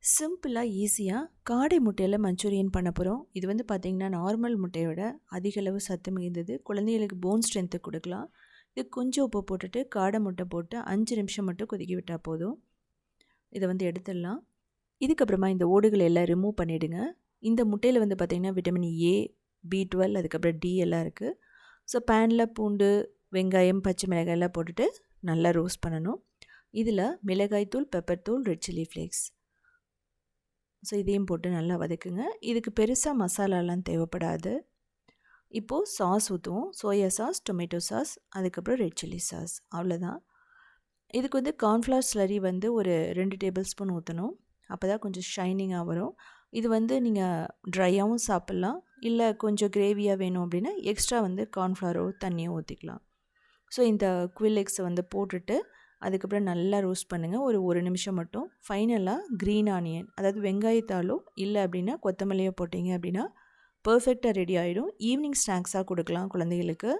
சிம்பிளாக ஈஸியாக காடை முட்டையில் மஞ்சூரியன் பண்ண போகிறோம். இது வந்து பார்த்திங்கன்னா நார்மல் முட்டையோட அதிகளவு சத்து மிகுந்தது. குழந்தைகளுக்கு போன் ஸ்ட்ரென்த்து கொடுக்கலாம். இது கொஞ்சம் உப்பு போட்டுட்டு காடை முட்டை போட்டு 5 நிமிஷம் மட்டும் கொதிக்க விட்டால் போதும். இதை வந்து எடுத்துடலாம். இதுக்கப்புறமா இந்த ஓடுகளை எல்லாம் ரிமூவ் பண்ணிவிடுங்க. இந்த முட்டையில் வந்து பார்த்திங்கன்னா விட்டமின் ஏ, B12 அதுக்கப்புறம் டி எல்லாம் இருக்குது. ஸோ பேனில் பூண்டு, வெங்காயம், பச்சை மிளகாய் எல்லாம் போட்டுட்டு நல்லா ரோஸ்ட் பண்ணணும். இதில் மிளகாய்த்தூள், பெப்பர் தூள், ரெட் சில்லி ஃப்ளேக்ஸ், ஸோ இதையும் போட்டு நல்லா வதக்குங்க. இதுக்கு பெருசாக மசாலாலாம் தேவைப்படாது. இப்போது சாஸ் ஊற்றுவோம். சோயா சாஸ், டொமேட்டோ சாஸ், அதுக்கப்புறம் ரெட் சில்லி சாஸ், அவ்வளோதான். இதுக்கு வந்து கார்ன்ஃப்ளவர் ஸ்லரி வந்து ஒரு 2 டேபிள் ஸ்பூன் ஊற்றணும். அப்போ தான் கொஞ்சம் ஷைனிங்காக வரும். இது வந்து நீங்கள் ட்ரையாகவும் சாப்பிட்லாம், இல்லை கொஞ்சம் கிரேவியாக வேணும் அப்படின்னா எக்ஸ்ட்ரா வந்து கார்ன்ஃப்ளவரோ தண்ணியோ ஊற்றிக்கலாம். ஸோ இந்த குவில் எக்ஸை வந்து போட்டுட்டு அதுக்கப்புறம் நல்லா ரோஸ்ட் பண்ணுங்கள். ஒரு நிமிஷம் மட்டும். ஃபைனலாக க்ரீன் ஆனியன், அதாவது வெங்காயத்தாலோ இல்லை அப்படின்னா கொத்தமல்லியோ போட்டிங்க அப்படின்னா பர்ஃபெக்டாக ரெடி ஆகிடும். ஈவினிங் ஸ்நாக்ஸாக கொடுக்கலாம் குழந்தைகளுக்கு.